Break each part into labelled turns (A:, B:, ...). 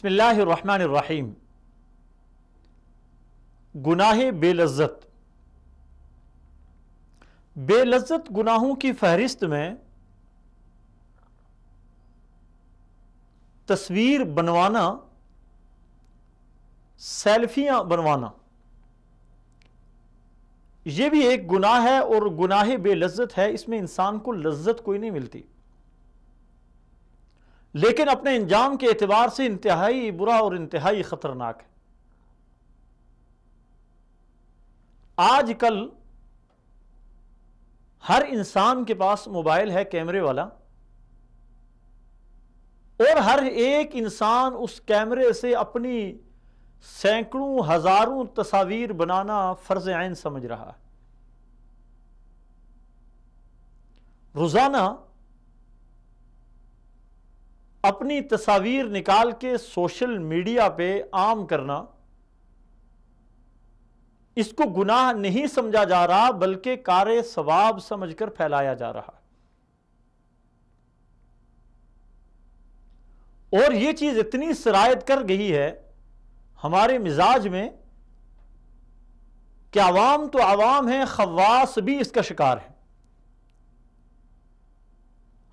A: بسم اللہ الرحمن الرحیم۔ گناہ بے لذت۔ بے لذت گناہوں کی فہرست میں تصویر بنوانا، سیلفیاں بنوانا، یہ بھی ایک گناہ ہے اور گناہ بے لذت ہے۔ اس میں انسان کو لذت کوئی نہیں ملتی، لیکن اپنے انجام کے اعتبار سے انتہائی برا اور انتہائی خطرناک ہے۔ آج کل ہر انسان کے پاس موبائل ہے کیمرے والا، اور ہر ایک انسان اس کیمرے سے اپنی سینکڑوں ہزاروں تصاویر بنانا فرض عین سمجھ رہا ہے۔ روزانہ اپنی تصاویر نکال کے سوشل میڈیا پہ عام کرنا، اس کو گناہ نہیں سمجھا جا رہا بلکہ کار ثواب سمجھ کر پھیلایا جا رہا۔ اور یہ چیز اتنی سرایت کر گئی ہے ہمارے مزاج میں کہ عوام تو عوام ہیں، خواص بھی اس کا شکار ہے۔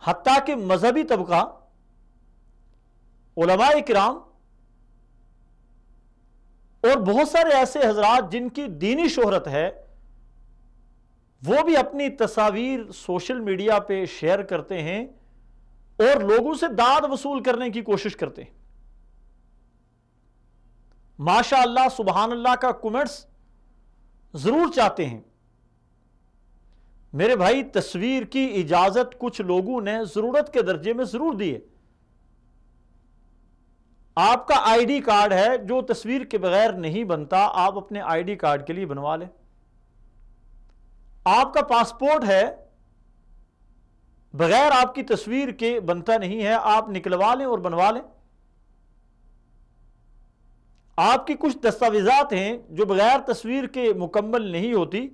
A: حتیٰ کہ مذہبی طبقہ، علماء کرام اور بہت سارے ایسے حضرات جن کی دینی شہرت ہے، وہ بھی اپنی تصاویر سوشل میڈیا پہ شیئر کرتے ہیں اور لوگوں سے داد وصول کرنے کی کوشش کرتے ہیں۔ ماشاء اللہ سبحان اللہ کا کمنٹس ضرور چاہتے ہیں۔ میرے بھائی، تصویر کی اجازت کچھ لوگوں نے ضرورت کے درجے میں ضرور دی ہے۔ آپ کا آئی ڈی کارڈ ہے جو تصویر کے بغیر نہیں بنتا، آپ اپنے آئی ڈی کارڈ کے لیے بنوا لیں۔ آپ کا پاسپورٹ ہے، بغیر آپ کی تصویر کے بنتا نہیں ہے، آپ نکلوا لیں اور بنوا لیں۔ آپ کی کچھ دستاویزات ہیں جو بغیر تصویر کے مکمل نہیں ہوتی،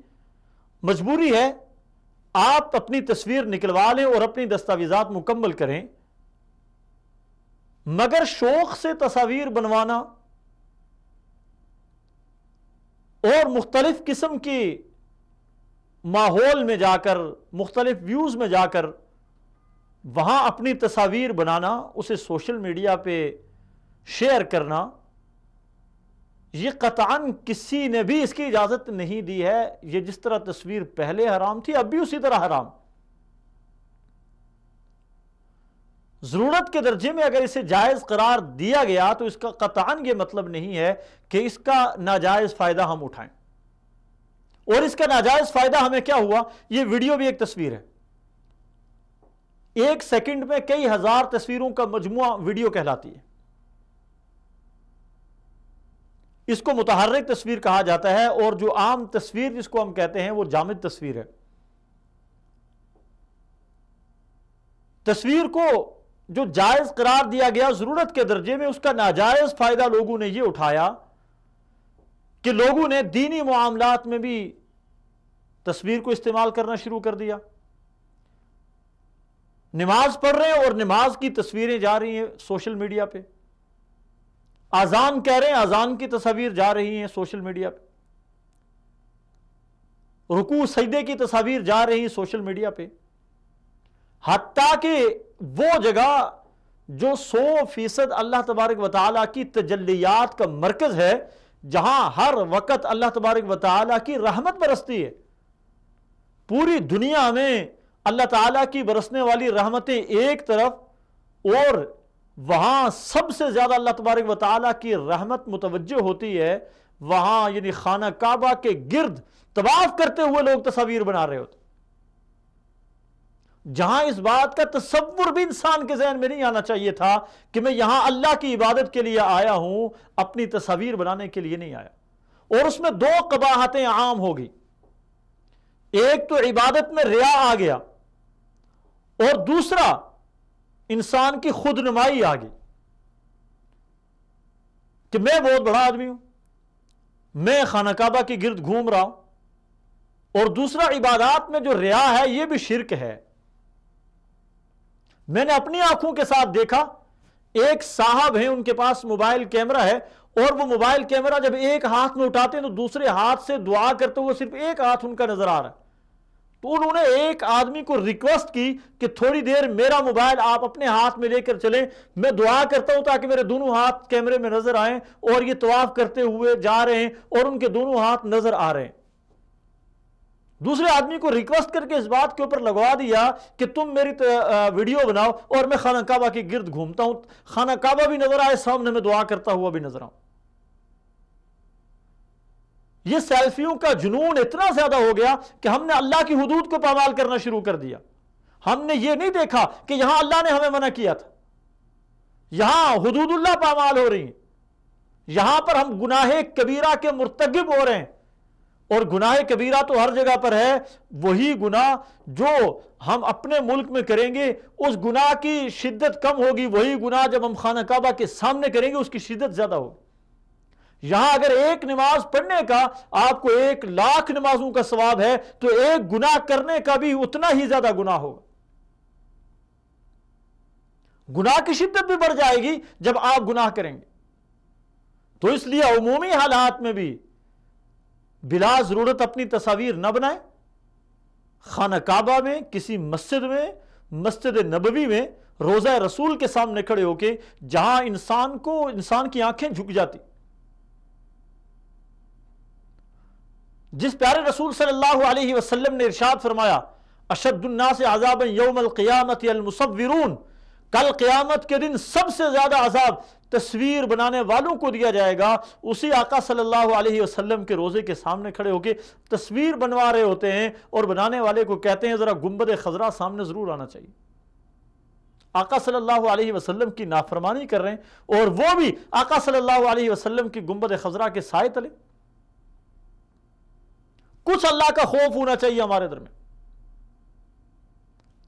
A: مجبوری ہے آپ اپنی تصویر نکلوا لیں اور اپنی دستاویزات مکمل کریں۔ مگر شوق سے تصاویر بنوانا اور مختلف قسم کے ماحول میں جا کر، مختلف ویوز میں جا کر وہاں اپنی تصاویر بنانا، اسے سوشل میڈیا پہ شیئر کرنا، یہ قطعاً کسی نے بھی اس کی اجازت نہیں دی ہے۔ یہ جس طرح تصویر پہلے حرام تھی، اب بھی اسی طرح حرام۔ ضرورت کے درجے میں اگر اسے جائز قرار دیا گیا تو اس کا قطعاً یہ مطلب نہیں ہے کہ اس کا ناجائز فائدہ ہم اٹھائیں۔ اور اس کا ناجائز فائدہ ہمیں کیا ہوا؟ یہ ویڈیو بھی ایک تصویر ہے، 1 سیکنڈ میں کئی ہزار تصویروں کا مجموعہ ویڈیو کہلاتی ہے۔ اس کو متحرک تصویر کہا جاتا ہے، اور جو عام تصویر جس کو ہم کہتے ہیں وہ جامد تصویر ہے۔ تصویر کو جو جائز قرار دیا گیا ضرورت کے درجے میں، اس کا ناجائز فائدہ لوگوں نے یہ اٹھایا کہ لوگوں نے دینی معاملات میں بھی تصویر کو استعمال کرنا شروع کر دیا۔ نماز پڑھ رہے ہیں اور نماز کی تصویریں جا رہی ہیں سوشل میڈیا پہ، اذان کہہ رہے ہیں، اذان کی تصاویر جا رہی ہیں سوشل میڈیا پہ، رکوع سجدے کی تصاویر جا رہی ہیں سوشل میڈیا پہ، حتیٰ کہ وہ جگہ جو 100% اللہ تبارک و تعالیٰ کی تجلیات کا مرکز ہے، جہاں ہر وقت اللہ تبارک و تعالیٰ کی رحمت برستی ہے، پوری دنیا میں اللہ تعالیٰ کی برسنے والی رحمتیں ایک طرف، اور وہاں سب سے زیادہ اللہ تبارک و تعالیٰ کی رحمت متوجہ ہوتی ہے، وہاں یعنی خانہ کعبہ کے گرد طواف کرتے ہوئے لوگ تصاویر بنا رہے ہوتے، جہاں اس بات کا تصور بھی انسان کے ذہن میں نہیں آنا چاہیے تھا کہ میں یہاں اللہ کی عبادت کے لیے آیا ہوں، اپنی تصاویر بنانے کے لیے نہیں آیا۔ اور اس میں 2 قباحتیں عام ہو گئی، ایک تو عبادت میں ریا آ گیا، اور دوسرا انسان کی خود نمائی آ گئی کہ میں بہت بڑا آدمی ہوں، میں خانہ کعبہ کے گرد گھوم رہا ہوں۔ اور دوسرا، عبادات میں جو ریا ہے یہ بھی شرک ہے۔ میں نے اپنی آنکھوں کے ساتھ دیکھا ایک صاحب ہیں ان کے پاس موبائل کیمرہ ہے، اور وہ موبائل کیمرہ جب ایک ہاتھ میں اٹھاتے ہیں تو دوسرے ہاتھ سے دعا کرتے ہوئے صرف ایک ہاتھ ان کا نظر آ رہا ہے. تو انہوں نے ایک آدمی کو ریکویسٹ کی کہ تھوڑی دیر میرا موبائل آپ اپنے ہاتھ میں لے کر چلیں، میں دعا کرتا ہوں تاکہ میرے دونوں ہاتھ کیمرے میں نظر آئیں. اور یہ طواف کرتے ہوئے جا رہے ہیں اور ان کے دونوں ہاتھ نظر آ رہے ہیں. دوسرے آدمی کو ریکویسٹ کر کے اس بات کے اوپر لگوا دیا کہ تم میری ویڈیو بناؤ اور میں خانہ کعبہ کے گرد گھومتا ہوں، خانہ کعبہ بھی نظر آئے، سامنے میں دعا کرتا ہوا بھی نظر آؤں. یہ سیلفیوں کا جنون اتنا زیادہ ہو گیا کہ ہم نے اللہ کی حدود کو پامال کرنا شروع کر دیا. ہم نے یہ نہیں دیکھا کہ یہاں اللہ نے ہمیں منع کیا تھا، یہاں حدود اللہ پامال ہو رہی ہیں، یہاں پر ہم گناہ کبیرہ کے مرتکب ہو رہے ہیں. اور گناہ کبیرہ تو ہر جگہ پر ہے، وہی گناہ جو ہم اپنے ملک میں کریں گے اس گناہ کی شدت کم ہوگی، وہی گناہ جب ہم خانہ کعبہ کے سامنے کریں گے اس کی شدت زیادہ ہوگی. یہاں اگر ایک نماز پڑھنے کا آپ کو 1,00,000 نمازوں کا ثواب ہے تو ایک گناہ کرنے کا بھی اتنا ہی زیادہ گناہ ہوگا. گناہ کی شدت بھی بڑھ جائے گی جب آپ گناہ کریں گے. تو اس لیے عمومی حالات میں بھی بلا ضرورت اپنی تصاویر نہ بنائیں. خانہ کعبہ میں، کسی مسجد میں، مسجد نبوی میں، روضہ رسول کے سامنے کھڑے ہو کے جہاں انسان کی آنکھیں جھک جاتی. جس پیارے رسول صلی اللہ علیہ وسلم نے ارشاد فرمایا اشد الناس عذابا یوم القیامت المصورون، کل قیامت کے دن سب سے زیادہ عذاب تصویر بنانے والوں کو دیا جائے گا. اسی آقا صلی اللہ علیہ وسلم کے روزے کے سامنے کھڑے ہو کے تصویر بنوا رہے ہوتے ہیں اور بنانے والے کو کہتے ہیں ذرا گنبد خضرا سامنے ضرور آنا چاہیے. آقا صلی اللہ علیہ وسلم کی نافرمانی کر رہے ہیں اور وہ بھی آقا صلی اللہ علیہ وسلم کی گنبد خضرا کے سائے تلے. کچھ اللہ کا خوف ہونا چاہیے ہمارے درمیان.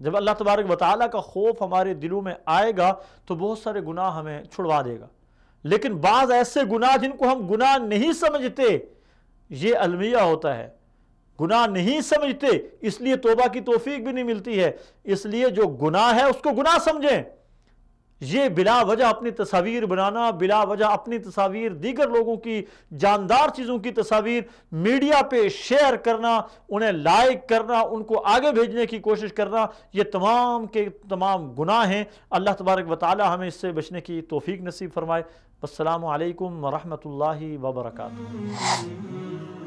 A: جب اللہ تبارک و تعالیٰ کا خوف ہمارے دلوں میں آئے گا تو بہت سارے گناہ ہمیں چھڑوا دے گا. لیکن بعض ایسے گناہ جن کو ہم گناہ نہیں سمجھتے، یہ المیہ ہوتا ہے، گناہ نہیں سمجھتے اس لیے توبہ کی توفیق بھی نہیں ملتی ہے. اس لیے جو گناہ ہے اس کو گناہ سمجھیں. یہ بلا وجہ اپنی تصاویر بنانا، بلا وجہ اپنی تصاویر، دیگر لوگوں کی جاندار چیزوں کی تصاویر میڈیا پہ شیئر کرنا، انہیں لائک کرنا، ان کو آگے بھیجنے کی کوشش کرنا، یہ تمام کے تمام گناہ ہیں. اللہ تبارک و تعالی ہمیں اس سے بچنے کی توفیق نصیب فرمائے. السلام علیکم ورحمۃ اللہ وبرکاتہ.